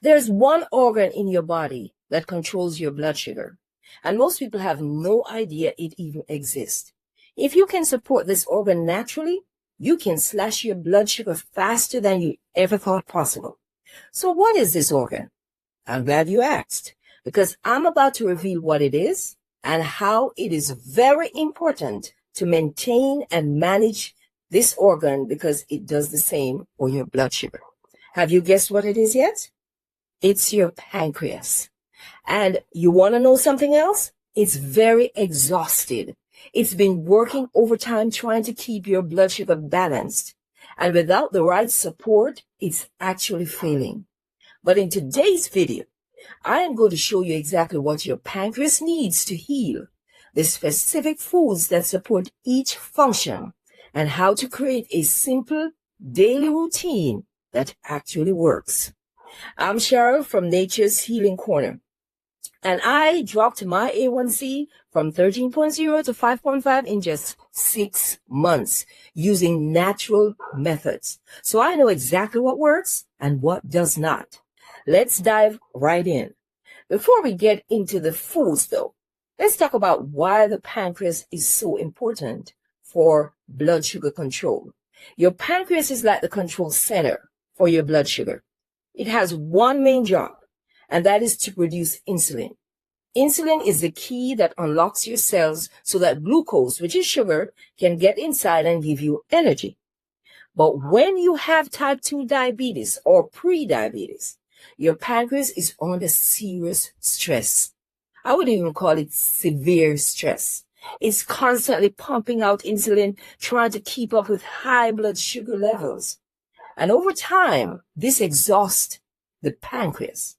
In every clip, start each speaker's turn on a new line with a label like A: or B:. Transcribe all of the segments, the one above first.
A: There's one organ in your body that controls your blood sugar, and most people have no idea it even exists. If you can support this organ naturally, you can slash your blood sugar faster than you ever thought possible. So what is this organ? I'm glad you asked, because I'm about to reveal what it is and how it is very important to maintain and manage this organ because it does the same for your blood sugar. Have you guessed what it is yet? It's your pancreas. And you want to know something else? It's very exhausted. It's been working overtime trying to keep your blood sugar balanced. And without the right support, it's actually failing. But in today's video, I am going to show you exactly what your pancreas needs to heal, the specific foods that support each function, and how to create a simple daily routine that actually works. I'm Cheryl from Nature's Healing Corner, and I dropped my A1C from 13.0 to 5.5 in just 6 months using natural methods. So I know exactly what works and what does not. Let's dive right in. Before we get into the foods though, let's talk about why the pancreas is so important for blood sugar control. Your pancreas is like the control center for your blood sugar. It has one main job, and that is to produce insulin. Insulin is the key that unlocks your cells so that glucose, which is sugar, can get inside and give you energy. But when you have type 2 diabetes or pre-diabetes, your pancreas is under serious stress. I would even call it severe stress. It's constantly pumping out insulin, trying to keep up with high blood sugar levels. And over time, this exhausts the pancreas.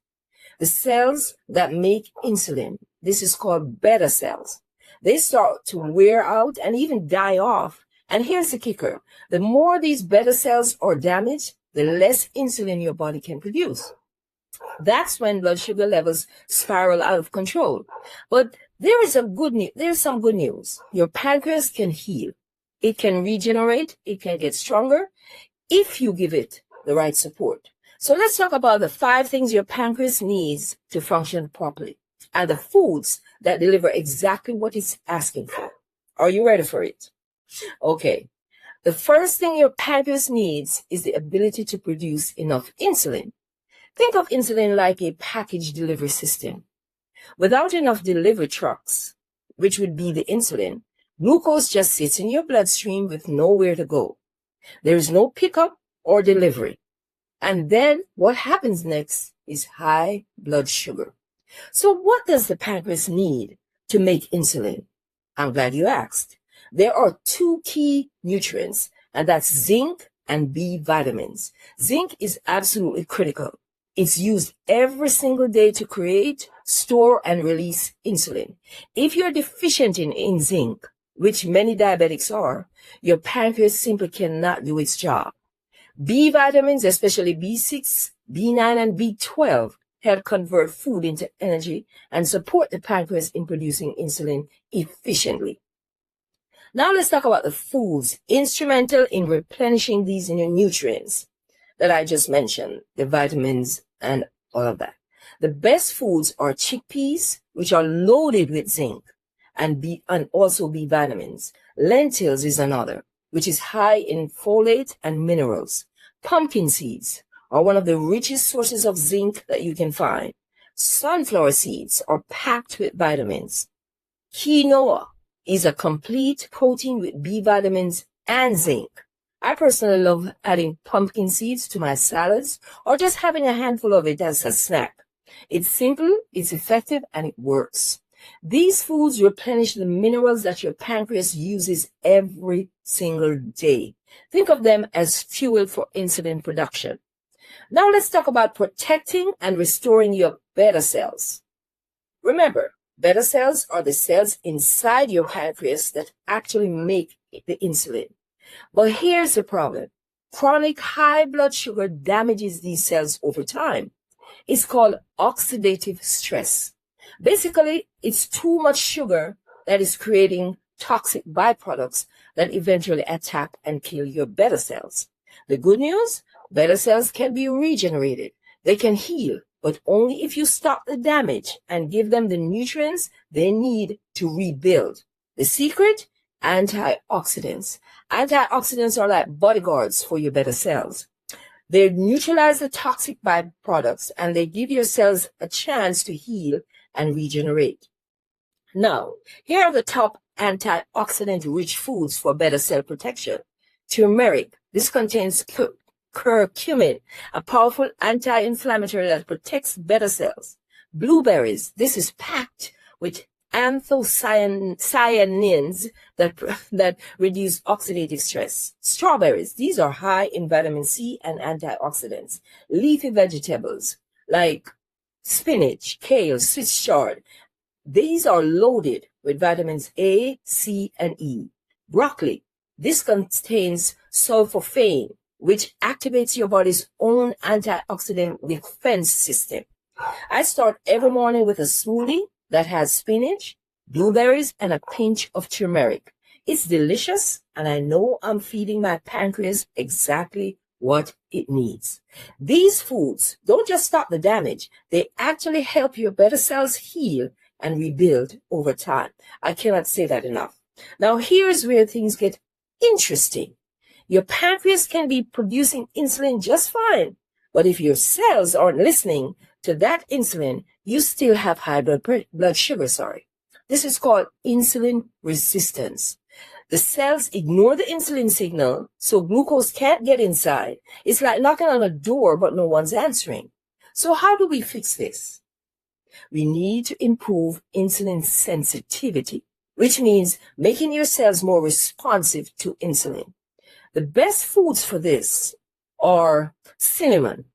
A: The cells that make insulin, this is called beta cells, they start to wear out and even die off. And here's the kicker. The more these beta cells are damaged, the less insulin your body can produce. That's when blood sugar levels spiral out of control. But there's some good news. Your pancreas can heal. It can regenerate. It can get stronger if you give it the right support. So let's talk about the 5 things your pancreas needs to function properly and the foods that deliver exactly what it's asking for. Are you ready for it? Okay. The first thing your pancreas needs is the ability to produce enough insulin. Think of insulin like a package delivery system. Without enough delivery trucks, which would be the insulin, glucose just sits in your bloodstream with nowhere to go. There is no pickup or delivery. And then what happens next is high blood sugar. So what does the pancreas need to make insulin? I'm glad you asked. There are 2 key nutrients, and that's zinc and B vitamins. Zinc is absolutely critical. It's used every single day to create, store, and release insulin. If you're deficient in zinc, which many diabetics are, your pancreas simply cannot do its job. B vitamins, especially B6, B9, and B12, help convert food into energy and support the pancreas in producing insulin efficiently. Now let's talk about the foods instrumental in replenishing these nutrients that I just mentioned, the vitamins and all of that. The best foods are chickpeas, which are loaded with zinc, and also B vitamins. Lentils is another, which is high in folate and minerals. Pumpkin seeds are one of the richest sources of zinc that you can find. Sunflower seeds are packed with vitamins. Quinoa is a complete protein with B vitamins and zinc. I personally love adding pumpkin seeds to my salads or just having a handful of it as a snack. It's simple, it's effective, and it works. These foods replenish the minerals that your pancreas uses every single day. Think of them as fuel for insulin production. Now let's talk about protecting and restoring your beta cells. Remember, beta cells are the cells inside your pancreas that actually make the insulin. But here's the problem. Chronic high blood sugar damages these cells over time. It's called oxidative stress. Basically, it's too much sugar that is creating toxic byproducts that eventually attack and kill your beta cells. The good news, beta cells can be regenerated. They can heal, but only if you stop the damage and give them the nutrients they need to rebuild. The secret? Antioxidants. Antioxidants are like bodyguards for your better cells. They neutralize the toxic byproducts and they give your cells a chance to heal and regenerate. Now, here are the top antioxidant-rich foods for better cell protection. Turmeric. This contains curcumin, a powerful anti-inflammatory that protects better cells. Blueberries. This is packed with anthocyanins that reduce oxidative stress. Strawberries. These are high in vitamin C and antioxidants. Leafy vegetables like spinach, kale, Swiss chard. These are loaded with vitamins A, C, and E. Broccoli. This contains sulforaphane, which activates your body's own antioxidant defense system. I start every morning with a smoothie that has spinach, blueberries, and a pinch of turmeric. It's delicious, and I know I'm feeding my pancreas exactly what it needs. These foods don't just stop the damage, they actually help your better cells heal and rebuild over time. I cannot say that enough. Now, here's where things get interesting. Your pancreas can be producing insulin just fine, but if your cells aren't listening to that insulin, you still have high blood sugar. This is called insulin resistance. The cells ignore the insulin signal, so glucose can't get inside. It's like knocking on a door, but no one's answering. So how do we fix this? We need to improve insulin sensitivity, which means making your cells more responsive to insulin. The best foods for this are cinnamon,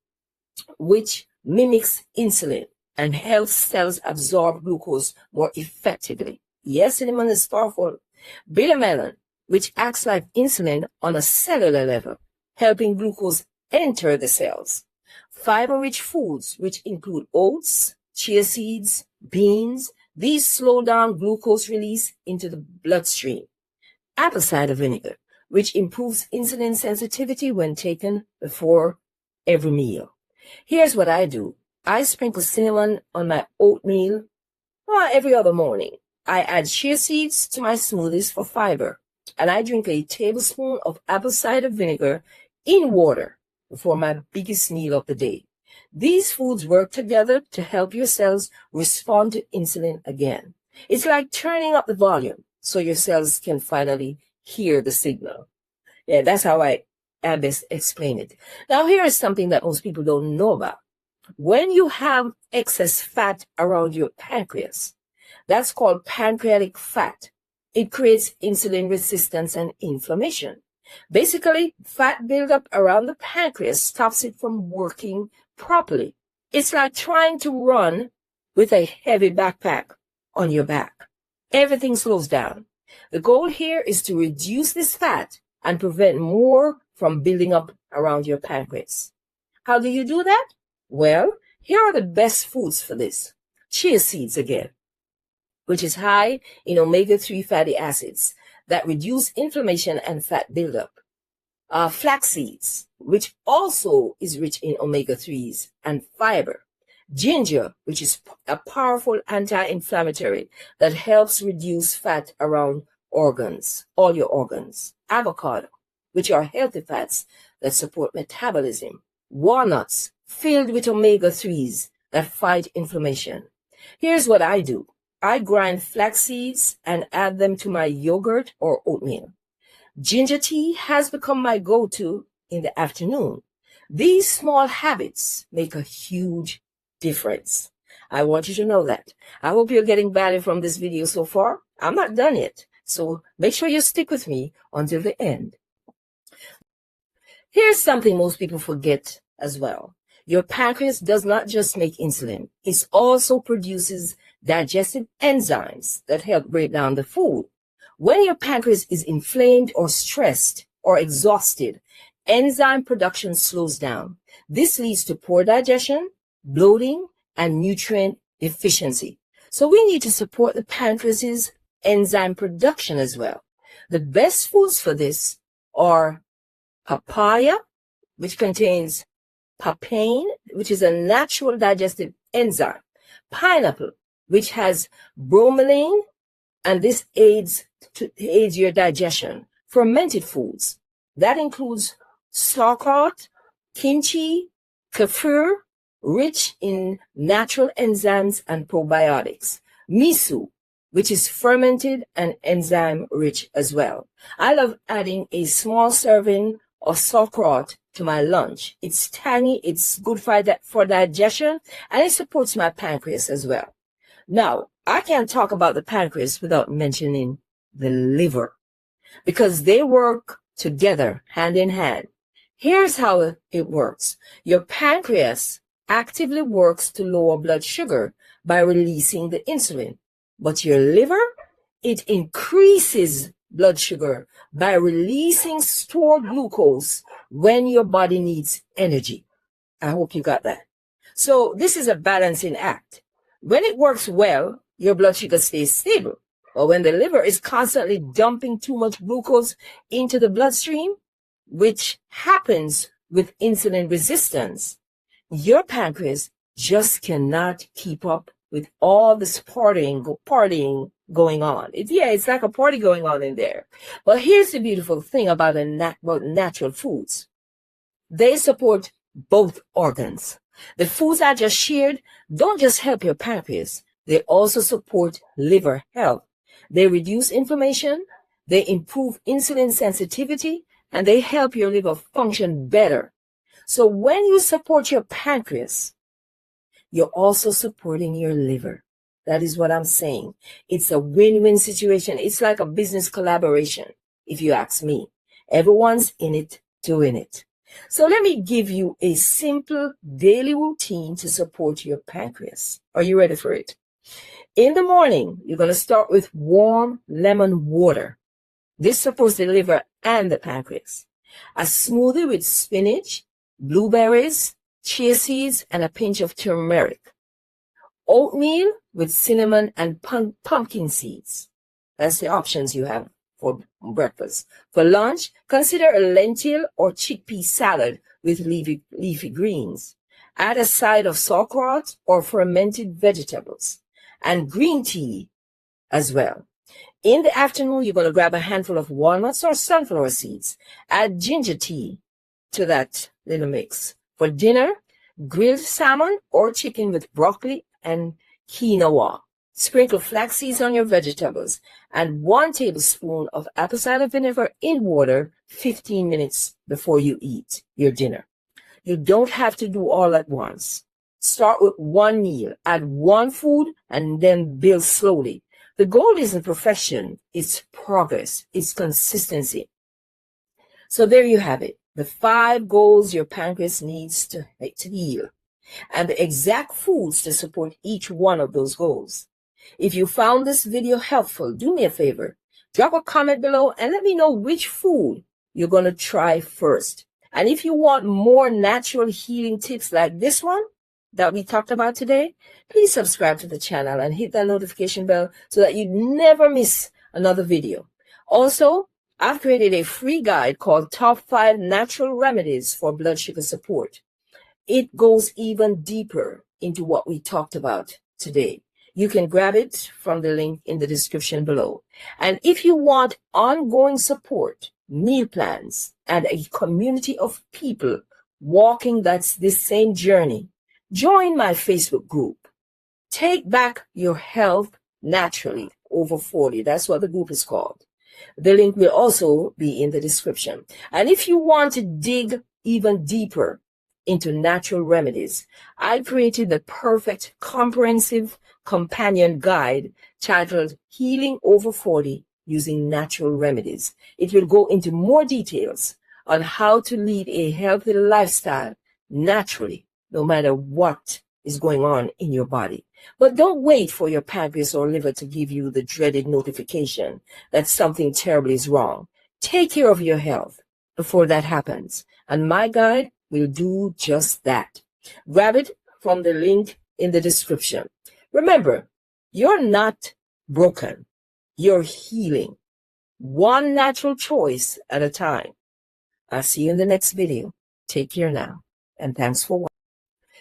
A: which mimics insulin and helps cells absorb glucose more effectively. Yes, cinnamon is powerful. Bitter melon, which acts like insulin on a cellular level, helping glucose enter the cells. Fiber-rich foods, which include oats, chia seeds, beans, these slow down glucose release into the bloodstream. Apple cider vinegar, which improves insulin sensitivity when taken before every meal. Here's what I do. I sprinkle cinnamon on my oatmeal every other morning. I add chia seeds to my smoothies for fiber, and I drink a tablespoon of apple cider vinegar in water before my biggest meal of the day. These foods work together to help your cells respond to insulin again. It's like turning up the volume so your cells can finally hear the signal. Yeah, that's how I best explain it. Now, here is something that most people don't know about. When you have excess fat around your pancreas, that's called pancreatic fat. It creates insulin resistance and inflammation. Basically, fat buildup around the pancreas stops it from working properly. It's like trying to run with a heavy backpack on your back. Everything slows down. The goal here is to reduce this fat and prevent more from building up around your pancreas. How do you do that? Well, here are the best foods for this. Chia seeds again, which is high in omega-3 fatty acids that reduce inflammation and fat buildup. Flax seeds, which also is rich in omega-3s and fiber. Ginger, which is a powerful anti-inflammatory that helps reduce fat around organs, all your organs. Avocado, which are healthy fats that support metabolism. Walnuts, filled with omega-3s that fight inflammation. Here's what I do. I grind flax seeds and add them to my yogurt or oatmeal. Ginger tea has become my go-to in the afternoon. These small habits make a huge difference. I want you to know that. I hope you're getting value from this video so far. I'm not done yet, so make sure you stick with me until the end. Here's something most people forget as well. Your pancreas does not just make insulin. It also produces digestive enzymes that help break down the food. When your pancreas is inflamed or stressed or exhausted, enzyme production slows down. This leads to poor digestion, bloating, and nutrient deficiency. So we need to support the pancreas's enzyme production as well. The best foods for this are papaya, which contains papain, which is a natural digestive enzyme. Pineapple, which has bromelain, and this aids your digestion. Fermented foods, that includes sauerkraut, kimchi, kefir, rich in natural enzymes and probiotics. Miso, which is fermented and enzyme rich as well. I love adding a small serving of sauerkraut to my lunch. It's tangy, it's good for digestion, and it supports my pancreas as well. Now, I can't talk about the pancreas without mentioning the liver, because they work together hand in hand. Here's how it works. Your pancreas actively works to lower blood sugar by releasing the insulin, but your liver, it increases blood sugar by releasing stored glucose when your body needs energy. I hope you got that. So this is a balancing act. When it works well, your blood sugar stays stable. But when the liver is constantly dumping too much glucose into the bloodstream, which happens with insulin resistance, your pancreas just cannot keep up with all this partying going on. It's like a party going on in there. But here's the beautiful thing about natural foods. They support both organs. The foods I just shared don't just help your pancreas, they also support liver health. They reduce inflammation, they improve insulin sensitivity, and they help your liver function better. So when you support your pancreas, you're also supporting your liver. That is what I'm saying. It's a win-win situation. It's like a business collaboration, if you ask me. Everyone's in it, doing it. So let me give you a simple daily routine to support your pancreas. Are you ready for it? In the morning, you're going to start with warm lemon water. This supports the liver and the pancreas. A smoothie with spinach, blueberries, chia seeds, and a pinch of turmeric. Oatmeal with cinnamon and pumpkin seeds. That's the options you have for breakfast. For lunch, consider a lentil or chickpea salad with leafy greens. Add a side of sauerkraut or fermented vegetables, and green tea as well. In the afternoon, you're going to grab a handful of walnuts or sunflower seeds. Add ginger tea to that little mix. For dinner, grilled salmon or chicken with broccoli and quinoa. Sprinkle flax seeds on your vegetables and 1 tablespoon of apple cider vinegar in water 15 minutes before you eat your dinner. You don't have to do all at once. Start with one meal, add one food, and then build slowly. The goal isn't perfection, it's progress, it's consistency. So there you have it, the 5 goals your pancreas needs to heal, and the exact foods to support each one of those goals. If you found this video helpful, do me a favor, drop a comment below and let me know which food you're going to try first. And if you want more natural healing tips like this one that we talked about today, please subscribe to the channel and hit that notification bell so that you never miss another video. Also, I've created a free guide called Top 5 Natural Remedies for Blood Sugar Support. It goes even deeper into what we talked about today. You can grab it from the link in the description below. And if you want ongoing support, meal plans, and a community of people walking this same journey, join my Facebook group. Take Back Your Health Naturally Over 40. That's what the group is called. The link will also be in the description. And if you want to dig even deeper into natural remedies, I created the perfect comprehensive companion guide titled Healing Over 40 Using Natural Remedies. It will go into more details on how to lead a healthy lifestyle naturally, no matter what is going on in your body. But don't wait for your pancreas or liver to give you the dreaded notification that something terrible is wrong. Take care of your health before that happens, and my guide will do just that. Grab it from the link in the description. Remember, you're not broken. You're healing. One natural choice at a time. I'll see you in the next video. Take care now, and thanks for watching.